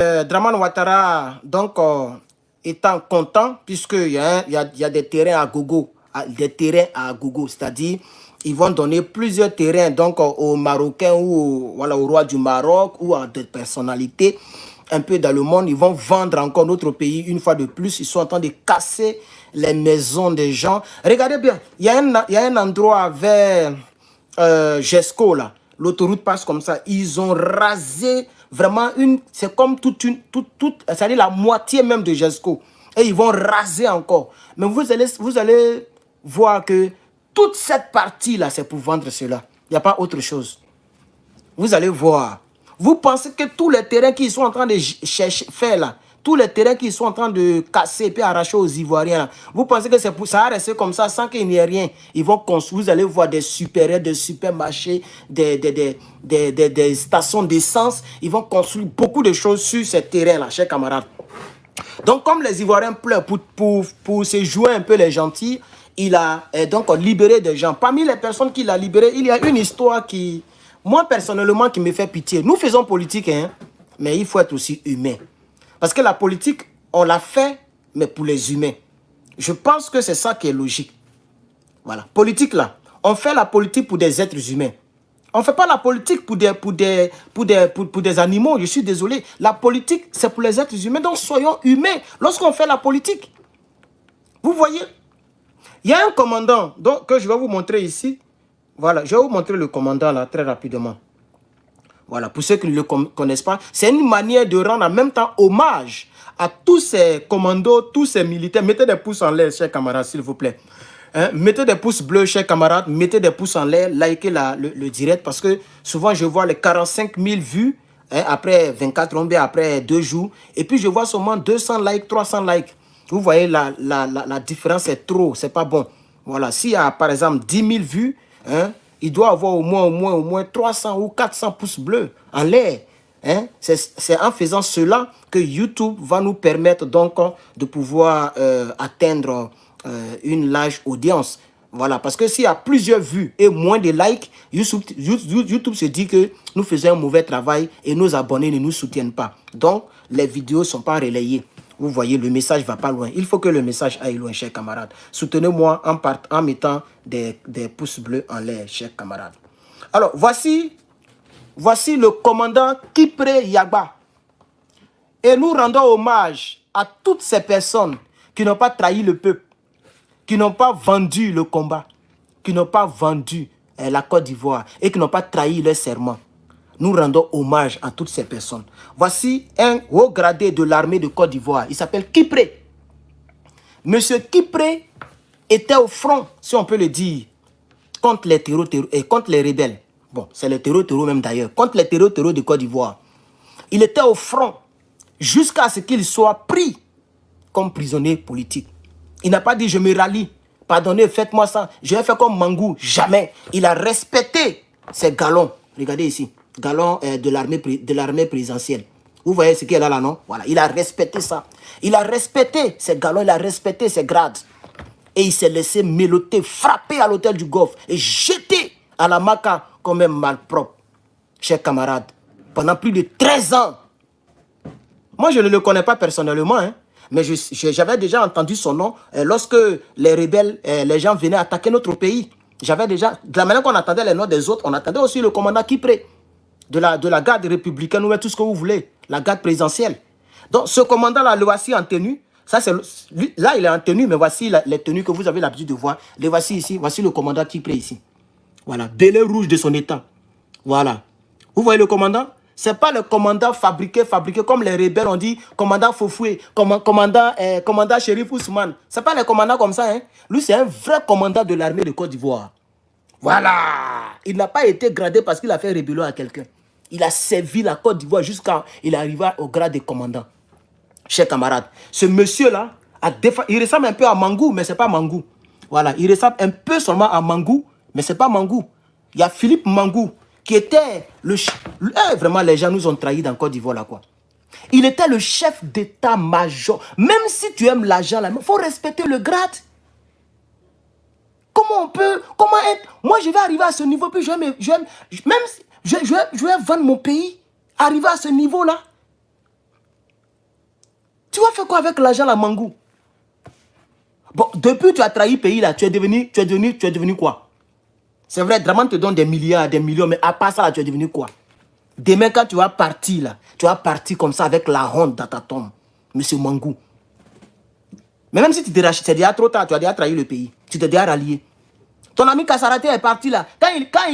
Draman Ouattara, donc, étant content, puisqu'il y a des terrains à gogo, c'est-à-dire, ils vont donner plusieurs terrains donc, aux Marocains ou voilà, au roi du Maroc ou à des personnalités un peu dans le monde. Ils vont vendre encore notre pays une fois de plus. Ils sont en train de casser les maisons des gens. Regardez bien, il y a un endroit vers Gesco, là. L'autoroute passe comme ça. Ils ont rasé vraiment c'est comme c'est-à-dire la moitié même de Gesco. Et ils vont raser encore. Mais vous allez voir que toute cette partie-là, c'est pour vendre cela. Il n'y a pas autre chose. Vous allez voir. Vous pensez que tous les terrains qu'ils sont en train de faire là, tous les terrains qu'ils sont en train de casser et puis arracher aux Ivoiriens, là, vous pensez que ça va rester comme ça sans qu'il n'y ait rien? Ils vont construire, vous allez voir des supermarchés, des stations d'essence. Ils vont construire beaucoup de choses sur ces terrains-là, chers camarades. Donc, comme les Ivoiriens pleurent pour se jouer un peu les gentils, il a donc libéré des gens. Parmi les personnes qu'il a libérées, il y a une histoire qui, moi personnellement, qui me fait pitié. Nous faisons politique, hein, mais il faut être aussi humain. Parce que la politique, on l'a fait, mais pour les humains. Je pense que c'est ça qui est logique. Voilà. Politique là, on fait la politique pour des êtres humains. On ne fait pas la politique pour des animaux, je suis désolé. La politique, c'est pour les êtres humains, donc soyons humains lorsqu'on fait la politique. Vous voyez, il y a un commandant donc, que je vais vous montrer ici. Voilà, je vais vous montrer le commandant là très rapidement. Voilà, pour ceux qui ne le connaissent pas, c'est une manière de rendre en même temps hommage à tous ces commandos, tous ces militaires. Mettez des pouces en l'air, chers camarades, s'il vous plaît. Hein? Mettez des pouces bleus, chers camarades. Mettez des pouces en l'air, likez le direct parce que souvent je vois les 45 000 vues hein, après 24 heures, après 2 jours. Et puis je vois seulement 200 likes, 300 likes. Vous voyez, la différence est trop, c'est pas bon. Voilà, s'il y a par exemple 10 000 vues, hein, il doit avoir au moins 300 ou 400 pouces bleus en l'air. Hein? C'est en faisant cela que YouTube va nous permettre donc de pouvoir atteindre une large audience. Voilà, parce que s'il y a plusieurs vues et moins de likes, YouTube se dit que nous faisons un mauvais travail et nos abonnés ne nous soutiennent pas. Donc, les vidéos ne sont pas relayées. Vous voyez, le message ne va pas loin. Il faut que le message aille loin, chers camarades. Soutenez-moi en mettant des pouces bleus en l'air, chers camarades. Alors, voici le commandant Kipré Yagba. Et nous rendons hommage à toutes ces personnes qui n'ont pas trahi le peuple, qui n'ont pas vendu le combat, qui n'ont pas vendu la Côte d'Ivoire et qui n'ont pas trahi leur serment. Nous rendons hommage à toutes ces personnes. Voici un haut gradé de l'armée de Côte d'Ivoire. Il s'appelle Kipré. Monsieur Kipré était au front, si on peut le dire, contre les et contre les rebelles. Bon, c'est les terreaux même d'ailleurs. Contre les terreaux de Côte d'Ivoire. Il était au front jusqu'à ce qu'il soit pris comme prisonnier politique. Il n'a pas dit je me rallie. Pardonnez, faites-moi ça. Je vais faire comme Mangou. Jamais. Il a respecté ses galons. Regardez ici. Galons de l'armée présidentielle. Vous voyez ce qu'il y a là, non? Voilà. Il a respecté ça. Il a respecté ses galons. Il a respecté ses grades. Et il s'est laissé méloter, frapper à l'hôtel du Golfe et jeter à la Maca comme un malpropre. Chers camarades, pendant plus de 13 ans. Moi, je ne le connais pas personnellement, hein, mais j'avais déjà entendu son nom lorsque les rebelles, les gens venaient attaquer notre pays. J'avais déjà, de la manière qu'on attendait les noms des autres, on attendait aussi le commandant Kipré de la garde républicaine, ou tout ce que vous voulez, la garde présidentielle. Donc, ce commandant-là, le voici en tenue. Ça, là, il est en tenue, mais voici les tenues que vous avez l'habitude de voir. Les voici ici. Voici le commandant Kipré ici. Voilà, belé rouge de son état. Voilà. Vous voyez le commandant? Ce n'est pas le commandant fabriqué comme les rebelles ont dit, commandant Fofoué, commandant Chérif Ousmane. Ce n'est pas les commandants comme ça. Hein. Lui, c'est un vrai commandant de l'armée de Côte d'Ivoire. Voilà. Il n'a pas été gradé parce qu'il a fait rébellion à quelqu'un. Il a servi la Côte d'Ivoire jusqu'à il arrive au grade de commandant. Chers camarades, ce monsieur-là, il ressemble un peu à Mangou, mais ce n'est pas Mangou. Voilà, il ressemble un peu seulement à Mangou, mais ce n'est pas Mangou. Il y a Philippe Mangou, qui était le... vraiment, les gens nous ont trahis dans Côte d'Ivoire, là, quoi. Il était le chef d'état-major. Même si tu aimes l'argent, il faut respecter le grade. Comment on peut... Comment être... Moi, je vais arriver à ce niveau, puis je vais vendre mon pays, arriver à ce niveau-là. as fait quoi avec l'argent, la Mangou? Bon, depuis que tu as trahi le pays, là, tu es devenu quoi? C'est vrai, Draman te donne des milliards, des millions, mais à part ça, là, tu es devenu quoi? Demain, quand tu vas partir, là, tu vas partir comme ça avec la honte dans ta tombe, monsieur Mangou. Mais même si tu te rachètes, c'est déjà trop tard, tu as déjà trahi le pays. Tu t'es déjà rallié. Ton ami Kassaraté est parti là. Quand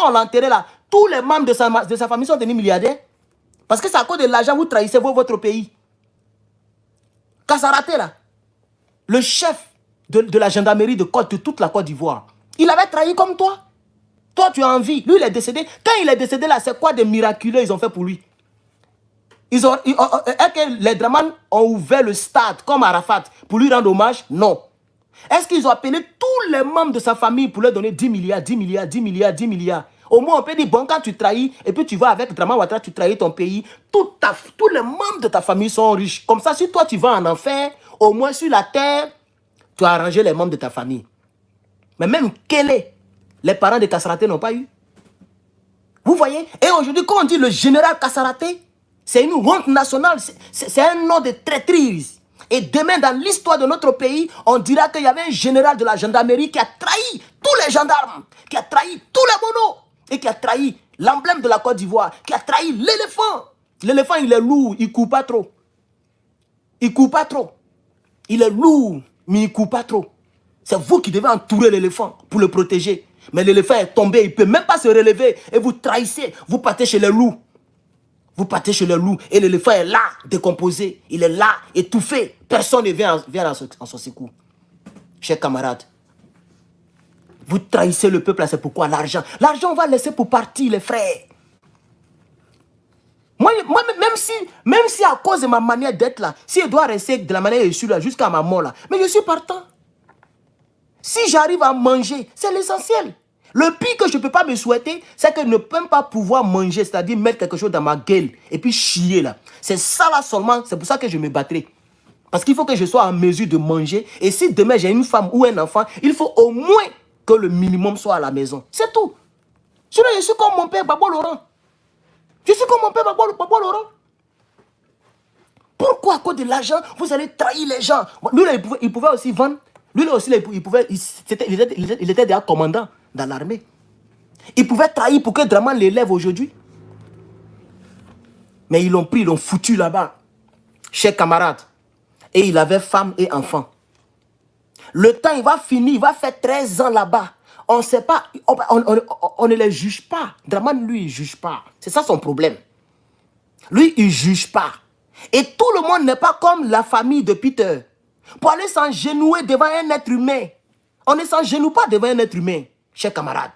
on l'a enterré là, tous les membres de sa famille sont devenus milliardaires. Parce que c'est à cause de l'argent que vous trahissez votre pays. Kassaraté là, le chef de la gendarmerie de toute la Côte d'Ivoire, il avait trahi comme toi. Toi, tu as envie. Lui, il est décédé. Quand il est décédé là, c'est quoi de miraculeux ils ont fait pour lui? Est-ce que les Draman ont ouvert le stade comme Arafat pour lui rendre hommage? Non. Est-ce qu'ils ont appelé tous les membres de sa famille pour leur donner 10 milliards, 10 milliards, 10 milliards, 10 milliards? Au moins, on peut dire, bon, quand tu trahis, et puis tu vas avec Draman Ouattara, tu trahis ton pays, tous les membres de ta famille sont riches. Comme ça, si toi, tu vas en enfer, au moins sur la terre, tu as arrangé les membres de ta famille. Mais même les parents de Kassaraté n'ont pas eu. Vous voyez? Et aujourd'hui, quand on dit le général Kassaraté, c'est une honte nationale, c'est un nom de traîtrise. Et demain, dans l'histoire de notre pays, on dira qu'il y avait un général de la gendarmerie qui a trahi tous les gendarmes, qui a trahi tous les monos, et qui a trahi l'emblème de la Côte d'Ivoire, qui a trahi l'éléphant. L'éléphant, il est lourd, il ne court pas trop. Il ne court pas trop. Il est lourd, mais il ne court pas trop. C'est vous qui devez entourer l'éléphant pour le protéger. Mais l'éléphant est tombé, il ne peut même pas se relever. Et vous trahissez, vous partez chez les loups. Vous partez chez le loup et l'éléphant est là, décomposé. Il est là, étouffé. Personne ne vient en son secours. Chers camarades, vous trahissez le peuple, c'est pourquoi l'argent. L'argent, on va laisser pour partir, les frères. Moi même si à cause de ma manière d'être là, si je dois rester de la manière que je suis là jusqu'à ma mort là, mais je suis partant. Si j'arrive à manger, c'est l'essentiel. Le pire que je ne peux pas me souhaiter, c'est que je ne peux même pas pouvoir manger, c'est-à-dire mettre quelque chose dans ma gueule et puis chier là. C'est ça là seulement, c'est pour ça que je me battrai. Parce qu'il faut que je sois en mesure de manger. Et si demain j'ai une femme ou un enfant, il faut au moins que le minimum soit à la maison. C'est tout. Sinon, je suis comme mon père Babo Laurent. Je suis comme mon père Babo Laurent. Pourquoi à cause de l'argent, vous allez trahir les gens? Lui, là, il pouvait aussi vendre. Lui là aussi, il était déjà commandant dans l'armée. Il pouvait trahir pour que Draman l'élève aujourd'hui. Mais ils l'ont pris, ils l'ont foutu là-bas. Chers camarades. Et il avait femme et enfant. Le temps, il va finir, il va faire 13 ans là-bas. On ne sait pas, on ne les juge pas. Draman, lui, il ne juge pas. C'est ça son problème. Lui, il ne juge pas. Et tout le monde n'est pas comme la famille de Peter. Pour aller s'engenouer devant un être humain. On ne s'engenoue pas devant un être humain, chers camarades.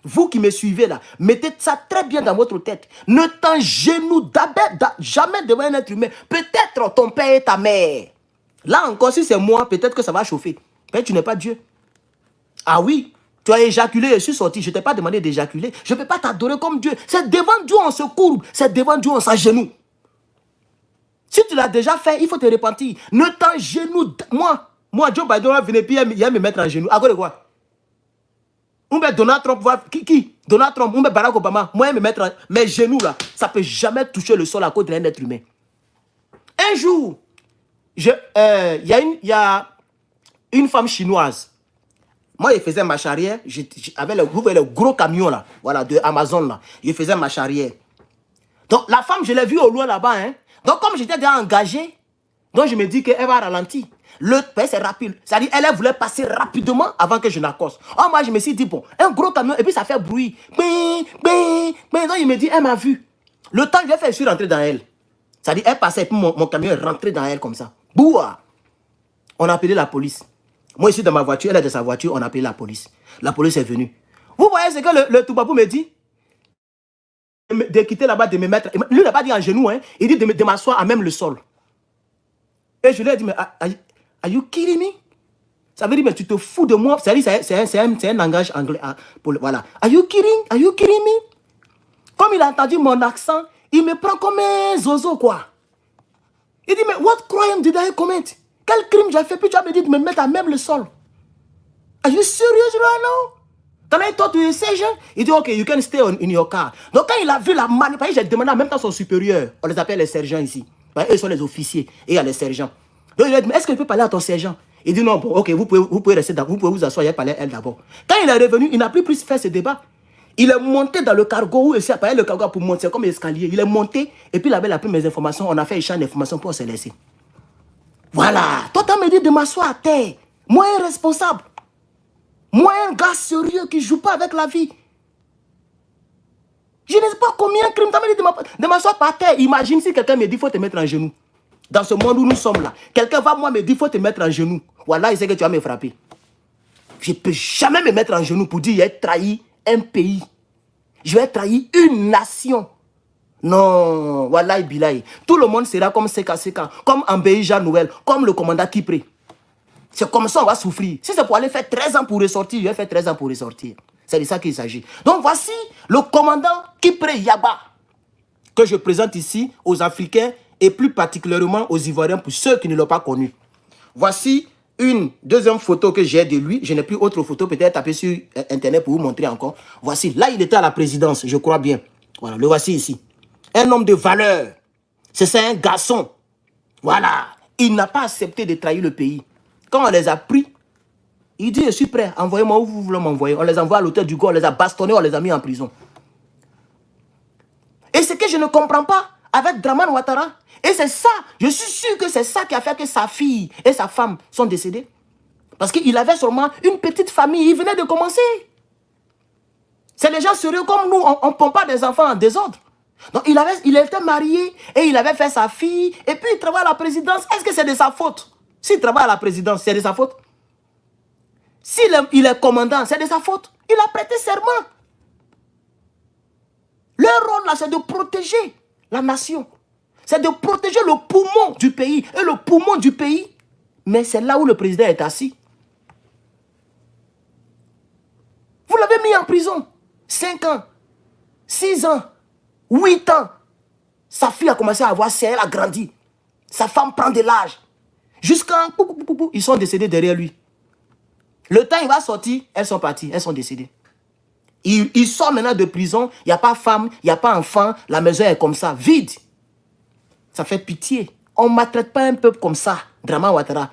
Vous qui me suivez là, mettez ça très bien dans votre tête. Ne t'engenoue jamais devant un être humain. Peut-être ton père et ta mère. Là encore, si c'est moi, peut-être que ça va chauffer. Peut-être que tu n'es pas Dieu. Ah oui, tu as éjaculé, je suis sorti. Je ne t'ai pas demandé d'éjaculer. Je ne peux pas t'adorer comme Dieu. C'est devant Dieu on se courbe. C'est devant Dieu on s'agenouille. Si tu l'as déjà fait, il faut te repentir. Ne t'engenoue. Moi, Joe Biden va venir puis il va me mettre en genou. À cause de quoi? On met Donald Trump, qui? Donald Trump, on met Barack Obama. Moi, me mettre mes genoux là, ça ne peut jamais toucher le sol à cause d'un être humain. Un jour, il y a une femme chinoise. Moi, je faisais marche arrière. Avec le gros camion là, voilà, de Amazon là. Je faisais marche arrière. Donc, la femme, je l'ai vue au loin là-bas. Hein. Donc, comme j'étais déjà engagé, donc je me dis qu'elle va ralentir. Le pays, c'est rapide. C'est-à-dire, elle voulait passer rapidement avant que je n'accoste. Oh, moi, je me suis dit, bon, un gros camion, et puis ça fait bruit. Donc, il me dit, elle m'a vu. Le temps que j'ai fait, je suis rentré dans elle. C'est-à-dire, elle passait, et puis mon camion est rentré dans elle comme ça. Boua! On a appelé la police. Moi, je suis dans ma voiture, elle est dans sa voiture, on a appelé la police. La police est venue. Vous voyez ce que le Toubabou me dit? De quitter là-bas, de me mettre. Lui, il n'a pas dit en genou, hein. Il dit de m'asseoir à même le sol. Et je lui ai dit, mais are you kidding me? Ça veut dire, mais tu te fous de moi. C'est un langage anglais. Voilà. Are you kidding? Are you kidding me? Comme il a entendu mon accent, il me prend comme un zozo, quoi. Il dit, mais what crime did I commit? Quel crime j'ai fait? Puis tu as me dit de me mettre à même le sol. Are you serious right now? Can I talk to your sergeant? Il dit, OK, you can stay in your car. Donc, quand il a vu la manipulation, j'ai demandé en même temps son supérieur. On les appelle les sergents ici. Bah, eux sont les officiers et il y a les sergents. Donc il lui a dit, mais est-ce que je peux parler à ton sergent? Il dit non, bon, ok, vous pouvez rester vous pouvez vous asseoir, il a parlé à elle d'abord. Quand il est revenu, il n'a plus faire ce débat. Il est monté dans le cargo, où il s'est appelé le cargo pour monter, c'est comme l'escalier. Il est monté, et puis il avait la première information, on a fait échange d'informations pour se laisser. Voilà. Toi, tu me dit de m'asseoir à terre. Moi, un responsable. Moi, un gars sérieux qui ne joue pas avec la vie. Je ne sais pas combien de crimes. Tu me dit de m'asseoir par terre. Imagine si quelqu'un me dit, il faut te mettre en genou. Dans ce monde où nous sommes là, quelqu'un va moi me dire, il faut te mettre en genou. Voilà, il sait que tu vas me frapper. Je ne peux jamais me mettre en genou pour dire, j'ai trahi un pays. Je vais trahir une nation. Non, Wallahi Bilahi. Tout le monde sera comme Seka Seka, comme Ambeija Noël, comme le commandant Kipré. C'est comme ça on va souffrir. Si c'est pour aller faire 13 ans pour ressortir, je vais faire 13 ans pour ressortir. C'est de ça qu'il s'agit. Donc voici le commandant Kipré Yaba, que je présente ici aux Africains et plus particulièrement aux Ivoiriens pour ceux qui ne l'ont pas connu. Voici une deuxième photo que j'ai de lui. Je n'ai plus autre photo, peut-être taper sur Internet pour vous montrer encore. Voici, là il était à la présidence, je crois bien. Voilà, le voici ici. Un homme de valeur. C'est un garçon. Voilà. Il n'a pas accepté de trahir le pays. Quand on les a pris, il dit, je suis prêt, envoyez-moi où vous voulez m'envoyer. On les envoie à l'hôtel du Go, on les a bastonnés, on les a mis en prison. Et ce que je ne comprends pas avec Dramane Ouattara, et c'est ça, je suis sûr que c'est ça qui a fait que sa fille et sa femme sont décédées. Parce qu'il avait seulement une petite famille, il venait de commencer. C'est les gens sérieux comme nous, on ne pompe pas des enfants en désordre. Donc il était marié et il avait fait sa fille et puis il travaille à la présidence. Est-ce que c'est de sa faute? S'il travaille à la présidence, c'est de sa faute? S'il est commandant, c'est de sa faute? Il a prêté serment. Leur rôle là, c'est de protéger la nation. C'est de protéger le poumon du pays. Et le poumon du pays, mais c'est là où le président est assis. Vous l'avez mis en prison. 5 ans, 6 ans, 8 ans. Sa fille a commencé à avoir, elle a grandi. Sa femme prend de l'âge. Jusqu'à... Ils sont décédés derrière lui. Le temps il va sortir, elles sont parties, elles sont décédées. Il sort maintenant de prison, il n'y a pas femme, il n'y a pas enfant, la maison est comme ça, vide. Ça fait pitié. On ne maltraite pas un peuple comme ça, Dramane Ouattara.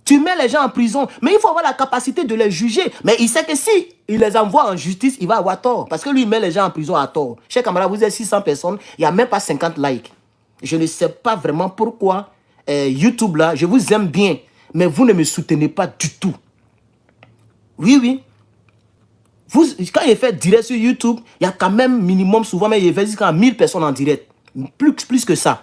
Tu mets les gens en prison, mais il faut avoir la capacité de les juger. Mais il sait que si il les envoie en justice, il va avoir tort. Parce que lui, il met les gens en prison à tort. Chers camarades, vous êtes 600 personnes, il n'y a même pas 50 likes. Je ne sais pas vraiment pourquoi YouTube là, je vous aime bien, mais vous ne me soutenez pas du tout. Oui, oui. Quand il fait direct sur YouTube, il y a quand même minimum, souvent, mais il fait jusqu'à 1000 personnes en direct. Plus que ça.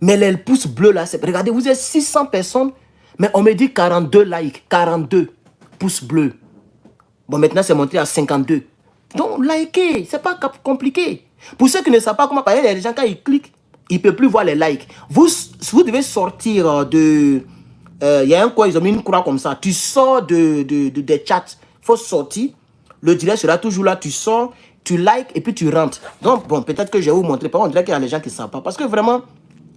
Mais les pouces bleus là, regardez, vous êtes 600 personnes, mais on me dit 42 likes, 42 pouces bleus. Bon, maintenant, c'est monté à 52. Donc, likez, c'est pas compliqué. Pour ceux qui ne savent pas comment parler, les gens, quand ils cliquent, ils ne peuvent plus voir les likes. Vous devez sortir de... Il y a un coin, ils ont mis une croix comme ça. Tu sors des chats. Il faut sortir. Le direct sera toujours là. Tu sors, tu likes et puis tu rentres. Donc, bon, peut-être que je vais vous montrer. Par contre, on dirait qu'il y a des gens qui ne savent pas. Parce que vraiment,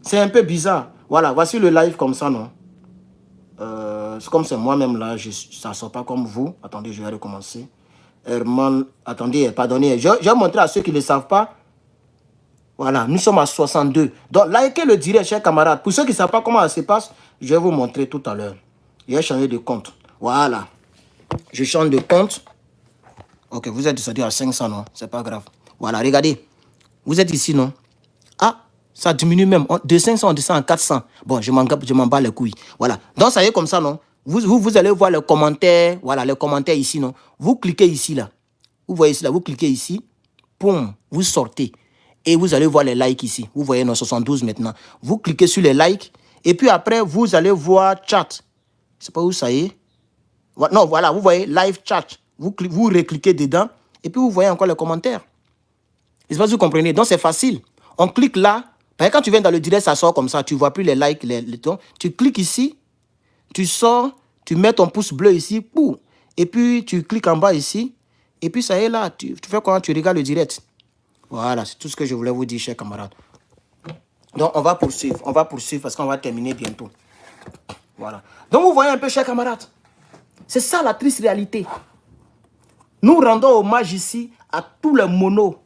c'est un peu bizarre. Voilà, voici le live comme ça, non? C'est comme c'est moi-même là. Ça ne sort pas comme vous. Attendez, je vais recommencer. Herman, attendez, pardonnez. Je vais montrer à ceux qui ne le savent pas. Voilà, nous sommes à 62. Donc, likez le direct, chers camarades. Pour ceux qui ne savent pas comment ça se passe, je vais vous montrer tout à l'heure. Je vais changer de compte. Voilà. Je change de compte. Ok, vous êtes descendu à 500, non? C'est pas grave. Voilà, regardez. Vous êtes ici, non? Ah, ça diminue même. De 500, on descend à 400. Bon, je m'en bats les couilles. Voilà. Donc, ça y est comme ça, non? Vous allez voir les commentaires. Voilà, les commentaires ici, non? Vous cliquez ici, là. Vous voyez ici, là. Vous cliquez ici. Poum, vous sortez. Et vous allez voir les likes ici. Vous voyez, non, 72 maintenant. Vous cliquez sur les likes. Et puis après, vous allez voir chat. Je ne sais pas où ça y est. Non, voilà, vous voyez live chat. Vous recliquez dedans. Et puis vous voyez encore les commentaires. Je ne sais pas si vous comprenez. Donc c'est facile. On clique là. Quand tu viens dans le direct, ça sort comme ça. Tu ne vois plus les likes, les tons. Tu cliques ici. Tu sors. Tu mets ton pouce bleu ici. Boum. Et puis tu cliques en bas ici. Et puis ça y est là. Tu fais comment? Tu regardes le direct. Voilà, c'est tout ce que je voulais vous dire, chers camarades. Donc, on va poursuivre. On va poursuivre parce qu'on va terminer bientôt. Voilà. Donc, vous voyez un peu, chers camarades. C'est ça la triste réalité. Nous rendons hommage ici à tous les monos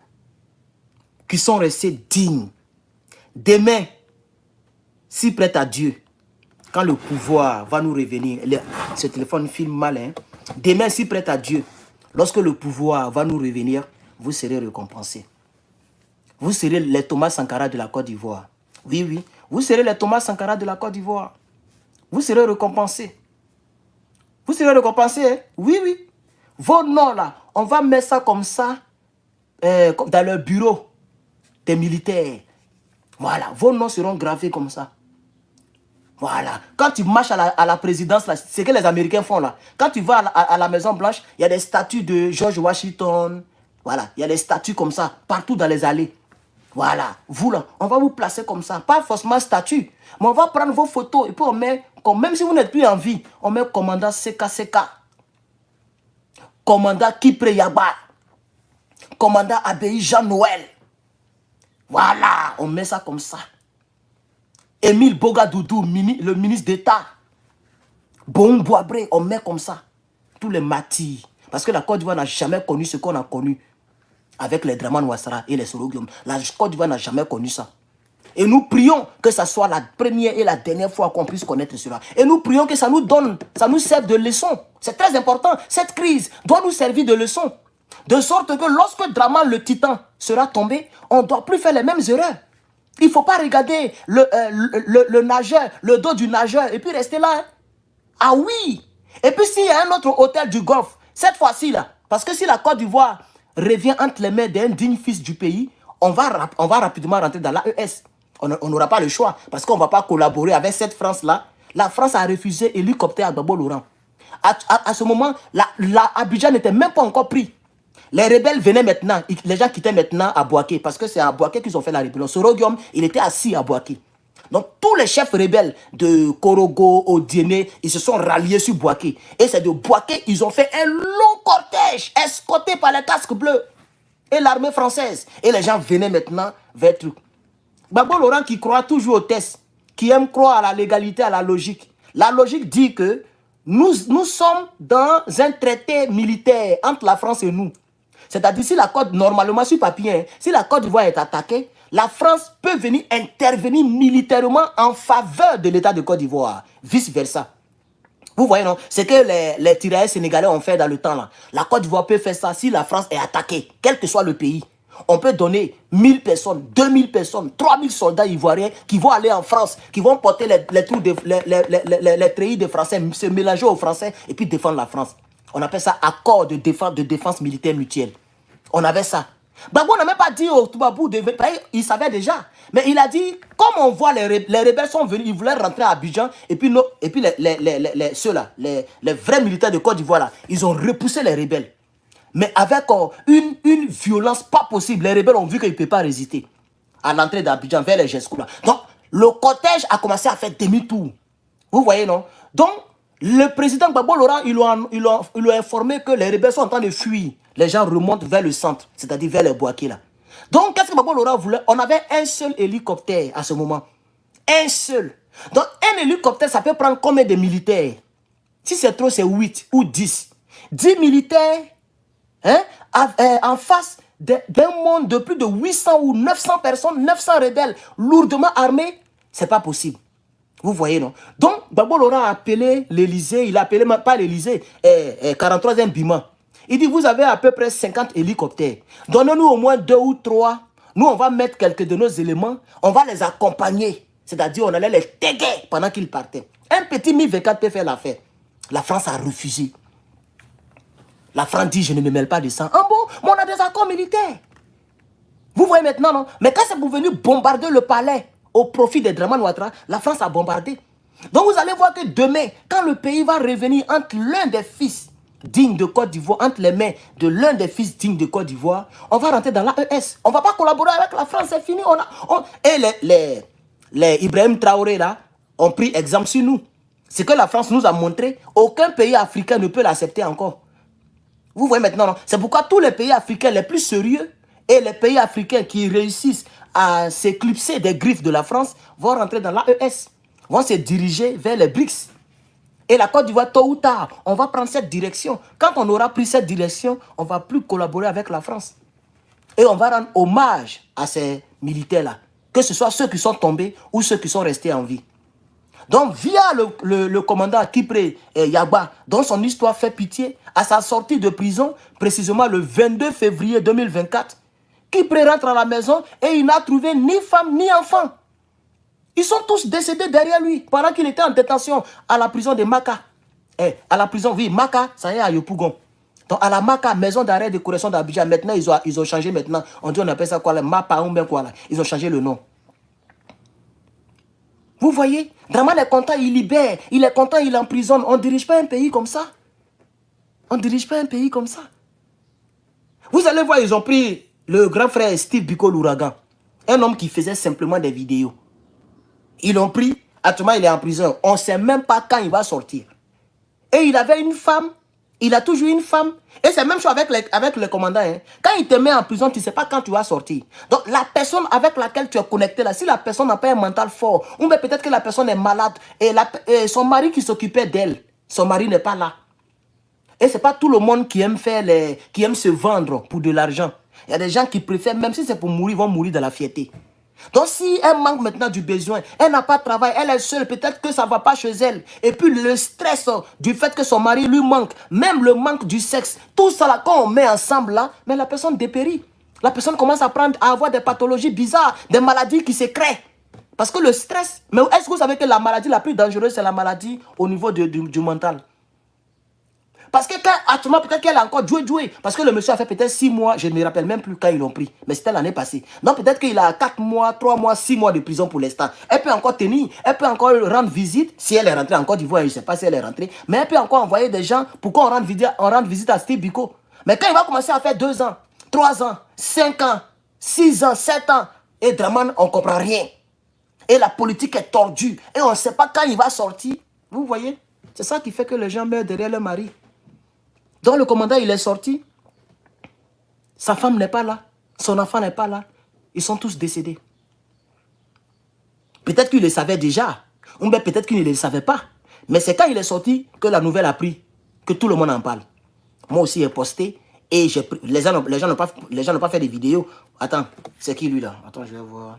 qui sont restés dignes. Demain, si prête à Dieu, quand le pouvoir va nous revenir, ce téléphone filme mal, hein? Demain, si prête à Dieu, lorsque le pouvoir va nous revenir, vous serez récompensés. Vous serez les Thomas Sankara de la Côte d'Ivoire. Oui, oui. Vous serez les Thomas Sankara de la Côte d'Ivoire. Vous serez récompensés. Vous serez récompensés, hein? Oui, oui. Vos noms là, on va mettre ça comme ça dans le bureau des militaires. Voilà, vos noms seront gravés comme ça. Voilà. Quand tu marches à la présidence, c'est ce que les Américains font là. Quand tu vas à la Maison Blanche, il y a des statues de George Washington. Voilà, il y a des statues comme ça, partout dans les allées. Voilà, vous là, on va vous placer comme ça. Pas forcément statue, mais on va prendre vos photos et puis on met, même si vous n'êtes plus en vie, on met commandant CKCK, commandant Kipre Yaba, commandant Abéi Jean-Noël. Voilà, on met ça comme ça. Émile Bogadoudou, le ministre d'État. Bon Boabré, on met comme ça. Tous les matis. Parce que la Côte d'Ivoire n'a jamais connu ce qu'on a connu avec les Draman Ouattara et les Sorogium. La Côte d'Ivoire n'a jamais connu ça. Et nous prions que ça soit la première et la dernière fois qu'on puisse connaître cela. Et nous prions que ça nous donne, ça nous serve de leçon. C'est très important. Cette crise doit nous servir de leçon. De sorte que lorsque Draman le titan sera tombé, on ne doit plus faire les mêmes erreurs. Il ne faut pas regarder le nageur, le dos du nageur et puis rester là. Hein. Ah oui. Et puis s'il y a un autre hôtel du Golfe, cette fois-ci là, parce que si la Côte d'Ivoire revient entre les mains d'un digne fils du pays, on va rapidement rentrer dans l'AES. On n'aura pas le choix parce qu'on ne va pas collaborer avec cette France-là. La France a refusé hélicoptère à Gbagbo Laurent. À ce moment, Abidjan n'était même pas encore pris. Les rebelles venaient maintenant, les gens quittaient maintenant à Bouaké parce que c'est à Bouaké qu'ils ont fait la rébellion. Sorogium, il était assis à Bouaké. Donc tous les chefs rebelles de Korogo, Odiene, ils se sont ralliés sur Bouaké. Et c'est de Bouaké, ils ont fait un long cortège escorté par les casques bleus et l'armée française. Et les gens venaient maintenant vers truc. Gbagbo Laurent qui croit toujours au test, qui aime croire à la légalité, à la logique. La logique dit que nous sommes dans un traité militaire entre la France et nous. C'est-à-dire si la Côte, normalement sur papier, hein, si la Côte d'Ivoire est attaquée, la France peut venir intervenir militairement en faveur de l'État de Côte d'Ivoire, vice-versa. Vous voyez, non? C'est que les tirailleurs sénégalais ont fait dans le temps là. La Côte d'Ivoire peut faire ça si la France est attaquée, quel que soit le pays. On peut donner 1000 personnes, 2000 personnes, 3000 soldats ivoiriens qui vont aller en France, qui vont porter les treillis des Français, se mélanger aux Français et puis défendre la France. On appelle ça accord de défense militaire mutuelle. On avait ça. Gbagbo n'a même pas dit au Toubabou de venir. Il savait déjà. Mais il a dit, comme on voit les rebelles sont venus, ils voulaient rentrer à Abidjan. Et puis, ceux-là, les vrais militaires de Côte d'Ivoire, ils ont repoussé les rebelles. Mais avec une violence pas possible. Les rebelles ont vu qu'ils ne peuvent pas résister à l'entrée d'Abidjan vers les Gescou. Donc, le cortège a commencé à faire demi-tour. Vous voyez, non? Donc, le président Gbagbo Laurent, il a informé que les rebelles sont en train de fuir. Les gens remontent vers le centre, c'est-à-dire vers les Bouaké là. Donc, qu'est-ce que Gbagbo Laurent voulait? On avait un seul hélicoptère à ce moment. Un seul. Donc, un hélicoptère, ça peut prendre combien de militaires? Si c'est trop, c'est 8 ou 10. 10 militaires hein, en face d'un monde de plus de 800 ou 900 personnes, 900 rebelles lourdement armés, c'est pas possible. Vous voyez, non? Donc, Gbagbo Laurent a appelé l'Élysée, il a appelé pas l'Élysée, 43e Bima. Il dit, vous avez à peu près 50 hélicoptères. Donnez-nous au moins 2 ou 3. Nous, on va mettre quelques de nos éléments, on va les accompagner. C'est-à-dire, on allait les taguer pendant qu'ils partaient. Un petit Mi-24 peut faire l'affaire. La France a refusé. La France dit, je ne me mêle pas de ça. Ah bon, mais on a des accords militaires. Vous voyez maintenant, non? Mais quand c'est pour venir bombarder le palais au profit des Draman Ouattara, la France a bombardé. Donc vous allez voir que demain, quand le pays va revenir entre l'un des fils dignes de Côte d'Ivoire, entre les mains de l'un des fils dignes de Côte d'Ivoire, on va rentrer dans l'AES. On ne va pas collaborer avec la France, c'est fini. Et les Ibrahim Traoré là, ont pris exemple sur nous. Ce que la France nous a montré, aucun pays africain ne peut l'accepter encore. Vous voyez maintenant, c'est pourquoi tous les pays africains les plus sérieux et les pays africains qui réussissent à s'éclipser des griffes de la France vont rentrer dans l'AES, vont se diriger vers les BRICS. Et la Côte d'Ivoire, tôt ou tard, on va prendre cette direction. Quand on aura pris cette direction, on ne va plus collaborer avec la France. Et on va rendre hommage à ces militaires-là. que ce soit ceux qui sont tombés ou ceux qui sont restés en vie. Donc, via le commandant Kipré Yagba, dont son histoire fait pitié, à sa sortie de prison, précisément le 22 février 2024, Kipré rentre à la maison et il n'a trouvé ni femme ni enfant. Ils sont tous décédés derrière lui pendant qu'il était en détention à la prison de Maka. À la prison, oui, Maka, ça y est, à Yopougon. Donc, à la Maka, maison d'arrêt de correction d'Abidjan, maintenant, ils ont changé maintenant. On dit, on appelle ça quoi, le Mapa ou bien quoi là. Ils ont changé le nom. Vous voyez, Draman est content, il libère. Il est content, il emprisonne. On ne dirige pas un pays comme ça. On ne dirige pas un pays comme ça. Vous allez voir, ils ont pris le grand frère Steve Biko l'Ouragan. Un homme qui faisait simplement des vidéos. Ils l'ont pris. Actuellement, il est en prison. On ne sait même pas quand il va sortir. Et il avait une femme. Il a toujours une femme. Et c'est la même chose avec le commandant. Hein. Quand il te met en prison, tu ne sais pas quand tu vas sortir. Donc, la personne avec laquelle tu es connecté, là, si la personne n'a pas un mental fort, ou peut-être que la personne est malade, et son mari qui s'occupait d'elle, son mari n'est pas là. Et ce n'est pas tout le monde qui aime qui aime se vendre pour de l'argent. Il y a des gens qui préfèrent, même si c'est pour mourir, vont mourir de la fierté. Donc si elle manque maintenant du besoin, elle n'a pas de travail, elle est seule, peut-être que ça ne va pas chez elle. Et puis le stress du fait que son mari lui manque, même le manque du sexe, tout ça là, quand on met ensemble là, mais la personne dépérit. La personne commence à avoir des pathologies bizarres, des maladies qui se créent. Parce que le stress, mais est-ce que vous savez que la maladie la plus dangereuse, c'est la maladie au niveau du mental? Parce que actuellement, peut-être qu'elle a encore joué. Parce que le monsieur a fait peut-être 6 mois, je ne me rappelle même plus quand ils l'ont pris. Mais c'était l'année passée. Donc peut-être qu'il a 4 mois, 3 mois, 6 mois de prison pour l'instant. Elle peut encore tenir, elle peut encore rendre visite. Si elle est rentrée en Côte d'Ivoire, je ne sais pas si elle est rentrée. Mais elle peut encore envoyer des gens pour qu'on rende visite à Steve Biko. Mais quand il va commencer à faire 2 ans, 3 ans, 5 ans, 6 ans, 7 ans, et Draman, on ne comprend rien. Et la politique est tordue. Et on ne sait pas quand il va sortir. Vous voyez? C'est ça qui fait que les gens meurent derrière leur mari. Donc le commandant, il est sorti. Sa femme n'est pas là. Son enfant n'est pas là. Ils sont tous décédés. Peut-être qu'il le savait déjà. Ou bien peut-être qu'il ne le savait pas. Mais c'est quand il est sorti que la nouvelle a pris. Que tout le monde en parle. Moi aussi, j'ai posté. Et les gens n'ont pas fait des vidéos. Attends, c'est qui lui là? Attends, je vais voir.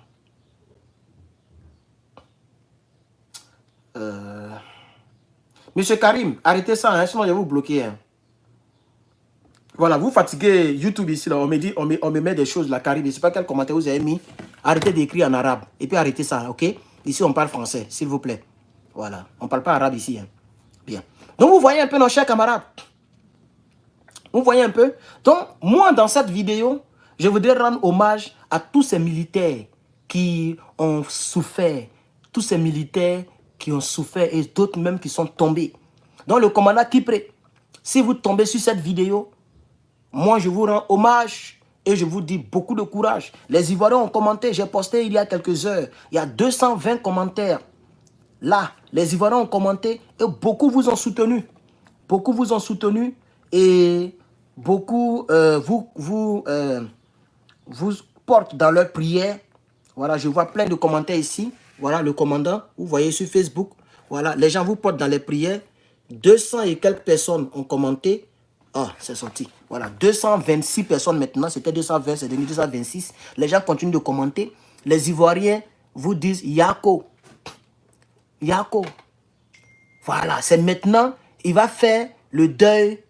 Monsieur Karim, arrêtez ça, hein, sinon je vais vous bloquer. Hein. Voilà, vous fatiguez YouTube ici, là, on me met des choses là, Karim, je ne sais pas quel commentaire vous avez mis. Arrêtez d'écrire en arabe. Et puis arrêtez ça, ok? Ici, on parle français, s'il vous plaît. Voilà, on ne parle pas arabe ici. Hein. Bien. Donc, vous voyez un peu nos chers camarades. Vous voyez un peu? Donc, moi, dans cette vidéo, je voudrais rendre hommage à tous ces militaires qui ont souffert. Tous ces militaires qui ont souffert et d'autres même qui sont tombés. Donc, le commandant Kipré, si vous tombez sur cette vidéo, moi, je vous rends hommage et je vous dis beaucoup de courage. Les Ivoiriens ont commenté, j'ai posté il y a quelques heures. Il y a 220 commentaires. Là, les Ivoiriens ont commenté et beaucoup vous ont soutenu. Beaucoup vous ont soutenu et beaucoup vous portent dans leurs prières. Voilà, je vois plein de commentaires ici. Voilà, le commandant, vous voyez sur Facebook. Voilà, les gens vous portent dans les prières. 200 et quelques personnes ont commenté. Ah, c'est sorti. Voilà, 226 personnes maintenant. C'était 220, c'est devenu 226. Les gens continuent de commenter. Les Ivoiriens vous disent Yako. Yako. Voilà, c'est maintenant, il va faire le deuil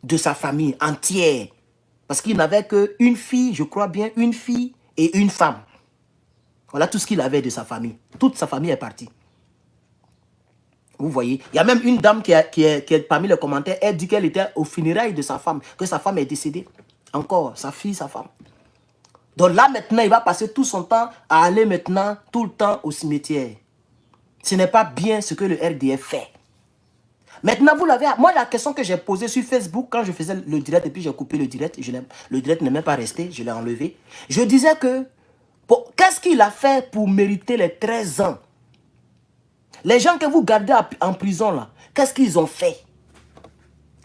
de sa famille entière. Parce qu'il n'avait qu'une fille, je crois bien, une fille et une femme. Voilà tout ce qu'il avait de sa famille. Toute sa famille est partie. Vous voyez, il y a même une dame qui est parmi les commentaires. Elle dit qu'elle était au funérailles de sa femme, que sa femme est décédée. Encore, sa fille, sa femme. Donc là, maintenant, il va passer tout son temps à aller maintenant, tout le temps au cimetière. Ce n'est pas bien ce que le RDF fait. Maintenant, vous l'avez... Moi, la question que j'ai posée sur Facebook, quand je faisais le direct, et puis j'ai coupé le direct, le direct n'est même pas resté, je l'ai enlevé. Je disais que, qu'est-ce qu'il a fait pour mériter les 13 ans? Les gens que vous gardez en prison, là, qu'est-ce qu'ils ont fait?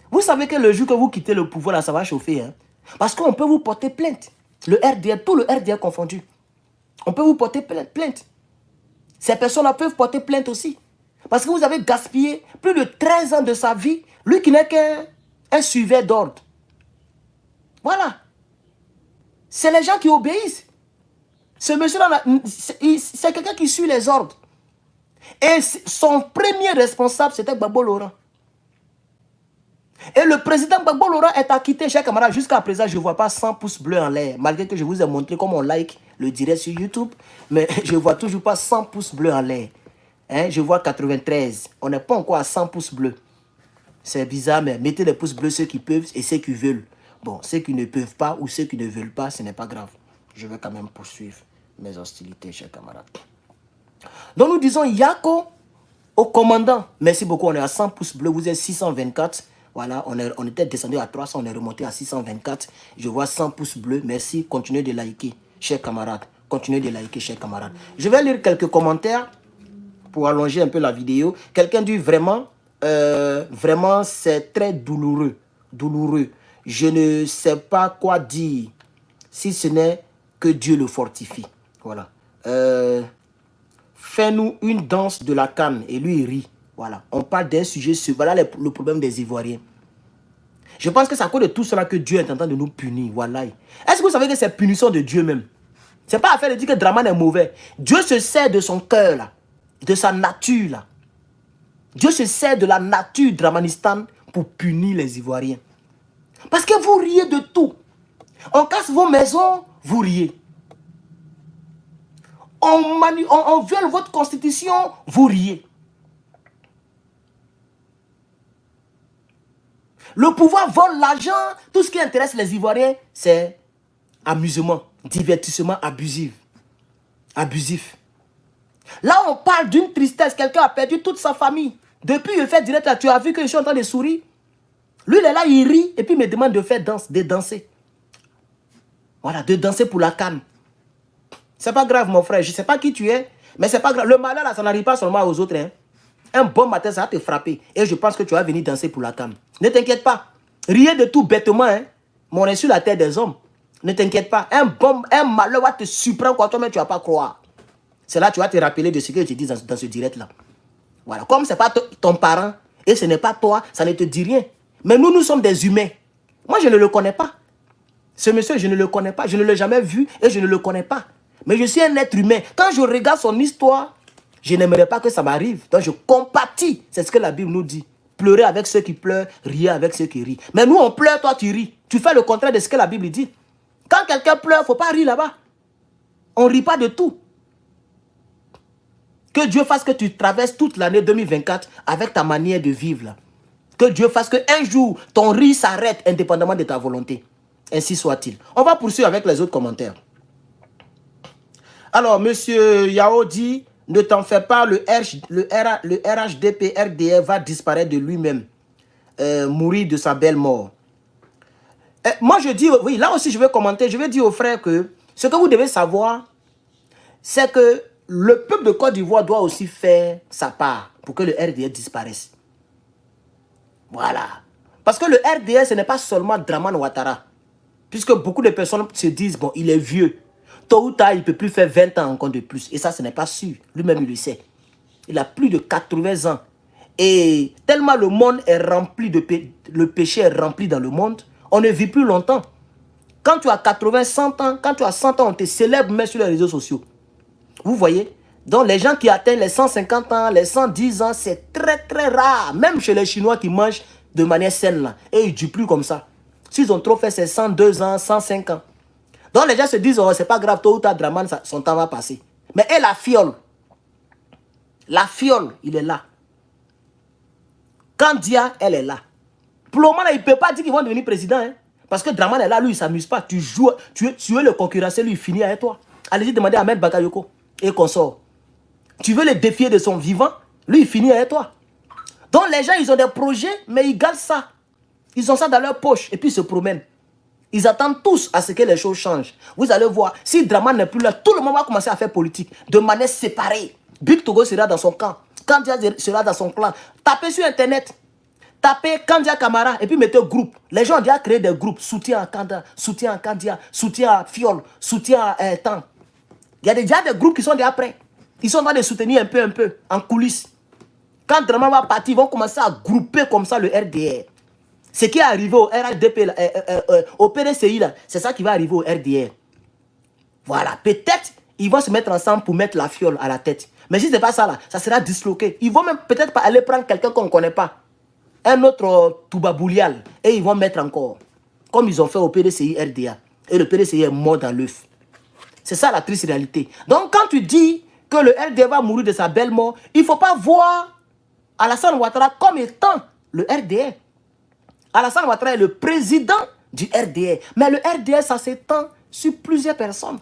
Vous savez que le jour que vous quittez le pouvoir, là, ça va chauffer. Hein? Parce qu'on peut vous porter plainte. Le RDF, tout le RDF confondu. On peut vous porter plainte. Ces personnes-là peuvent porter plainte aussi. Parce que vous avez gaspillé plus de 13 ans de sa vie. Lui qui n'est qu'un suiveur d'ordre. Voilà. C'est les gens qui obéissent. Ce monsieur-là, c'est quelqu'un qui suit les ordres. Et son premier responsable, c'était Gbagbo Laurent. Et le président Gbagbo Laurent est acquitté, chers camarades. Jusqu'à présent, je ne vois pas 100 pouces bleus en l'air. Malgré que je vous ai montré comment on like le direct sur YouTube. Mais je ne vois toujours pas 100 pouces bleus en l'air. Hein, je vois 93. On n'est pas encore à 100 pouces bleus. C'est bizarre, mais mettez les pouces bleus ceux qui peuvent et ceux qui veulent. Bon, ceux qui ne peuvent pas ou ceux qui ne veulent pas, ce n'est pas grave. Je vais quand même poursuivre mes hostilités, chers camarades. Donc nous disons Yako au commandant. Merci beaucoup, on est à 100 pouces bleus, vous êtes 624. Voilà, on était descendu à 300, on est remonté à 624. Je vois 100 pouces bleus, merci, continuez de liker, chers camarades. Continuez de liker, chers camarades. Je vais lire quelques commentaires pour allonger un peu la vidéo. Quelqu'un dit vraiment, vraiment c'est très douloureux. Douloureux. Je ne sais pas quoi dire si ce n'est que Dieu le fortifie. Voilà. Fais-nous une danse de la canne. Et lui, il rit. Voilà. On parle d'un sujet sur... Voilà le problème des Ivoiriens. Je pense que c'est à cause de tout cela que Dieu est en train de nous punir. Voilà. Est-ce que vous savez que c'est punition de Dieu même? C'est pas affaire de dire que Dramane est mauvais. Dieu se sert de son cœur, là. De sa nature, là. Dieu se sert de la nature Dramanistan pour punir les Ivoiriens. Parce que vous riez de tout. On casse vos maisons, vous riez. On viole votre constitution, vous riez. Le pouvoir vole l'argent. Tout ce qui intéresse les Ivoiriens, c'est amusement, divertissement abusif. Abusif. Là, on parle d'une tristesse. Quelqu'un a perdu toute sa famille. Depuis le fait direct là, tu as vu que je suis en train de sourire. Lui, il est là, il rit et puis il me demande de faire de danser. Voilà, de danser pour la canne. C'est pas grave, mon frère. Je ne sais pas qui tu es, mais c'est pas grave. Le malheur, là, ça n'arrive pas seulement aux autres. Hein. Un bon matin, ça va te frapper. Et je pense que tu vas venir danser pour la canne. Ne t'inquiète pas. Riez de tout bêtement. Hein. Mais on est sur la terre des hommes. Ne t'inquiète pas. Un malheur va te surprendre quand toi-même tu ne vas pas croire. C'est là que tu vas te rappeler de ce que je te dis dans ce direct-là. Voilà. Comme ce n'est pas ton parent et ce n'est pas toi, ça ne te dit rien. Mais nous sommes des humains. Moi, je ne le connais pas. Ce monsieur, je ne le connais pas. Je ne l'ai jamais vu et je ne le connais pas. Mais je suis un être humain. Quand je regarde son histoire, je n'aimerais pas que ça m'arrive. Donc je compatis. C'est ce que la Bible nous dit. Pleurer avec ceux qui pleurent, riez avec ceux qui rient. Mais nous, on pleure, toi, tu ris. Tu fais le contraire de ce que la Bible dit. Quand quelqu'un pleure, il ne faut pas rire là-bas. On ne rit pas de tout. Que Dieu fasse que tu traverses toute l'année 2024 avec ta manière de vivre. Là. Que Dieu fasse qu'un jour, ton rire s'arrête indépendamment de ta volonté. Ainsi soit-il. On va poursuivre avec les autres commentaires. Alors, monsieur Yao dit, ne t'en fais pas, le RHDP RDR va disparaître de lui-même, mourir de sa belle mort. Moi, je dis, oui, là aussi, je vais commenter, je vais dire aux frères que ce que vous devez savoir, c'est que le peuple de Côte d'Ivoire doit aussi faire sa part pour que le RDR disparaisse. Voilà. Parce que le RDR, ce n'est pas seulement Dramane Ouattara. Puisque beaucoup de personnes se disent, bon, il est vieux. Tôt ou tard, il ne peut plus faire 20 ans encore de plus. Et ça, ce n'est pas sûr. Lui-même, il le sait. Il a plus de 80 ans. Et tellement le monde est rempli de le péché est rempli dans le monde, on ne vit plus longtemps. Quand tu as 80, 100 ans, quand tu as 100 ans, on te célèbre même sur les réseaux sociaux. Vous voyez? Donc, les gens qui atteignent les 150 ans, les 110 ans, c'est très, très rare. Même chez les Chinois qui mangent de manière saine, là. Et ils ne durent plus comme ça. S'ils ont trop fait, c'est 102 ans, 105 ans. Donc, les gens se disent, oh, c'est pas grave, tôt ou tard, Dramane, son temps va passer. Mais et la fiole, il est là. Kandia, elle est là. Plomana, il ne peut pas dire qu'ils vont devenir président. Hein, parce que Dramane est là, lui, il ne s'amuse pas. Tu veux le concurrencer, lui, il finit avec toi. Allez-y demander à Ahmed Bakayoko et consort. Tu veux le défier de son vivant, lui, il finit avec toi. Donc, les gens, ils ont des projets, mais ils gardent ça. Ils ont ça dans leur poche et puis ils se promènent. Ils attendent tous à ce que les choses changent. Vous allez voir, si Dramane n'est plus là, tout le monde va commencer à faire politique de manière séparée. Big Togo sera dans son camp. Kandia sera dans son clan. Tapez sur Internet. Tapez Kandia Camara et puis mettez groupe. Les gens ont déjà créé des groupes. Soutien à Kandia, soutien à Kandia, soutien à Fiol, soutien à Tan. Il y a déjà des groupes qui sont déjà prêts. Ils sont en train de soutenir un peu, en coulisses. Quand Dramane va partir, ils vont commencer à grouper comme ça le RDR. Ce qui est arrivé au RHDP, au PDCI, c'est ça qui va arriver au RDR. Voilà, peut-être ils vont se mettre ensemble pour mettre la fiole à la tête. Mais si ce n'est pas ça, là, ça sera disloqué. Ils vont même peut-être pas aller prendre quelqu'un qu'on ne connaît pas. Un autre Toubaboulial. Et ils vont mettre encore. Comme ils ont fait au PDCI RDA. Et le PDCI est mort dans l'œuf. C'est ça la triste réalité. Donc quand tu dis que le RDA va mourir de sa belle mort, il ne faut pas voir Alassane Ouattara comme étant le RDA. Alassane Ouattara est le président du RDA. Mais le RDA, ça s'étend sur plusieurs personnes.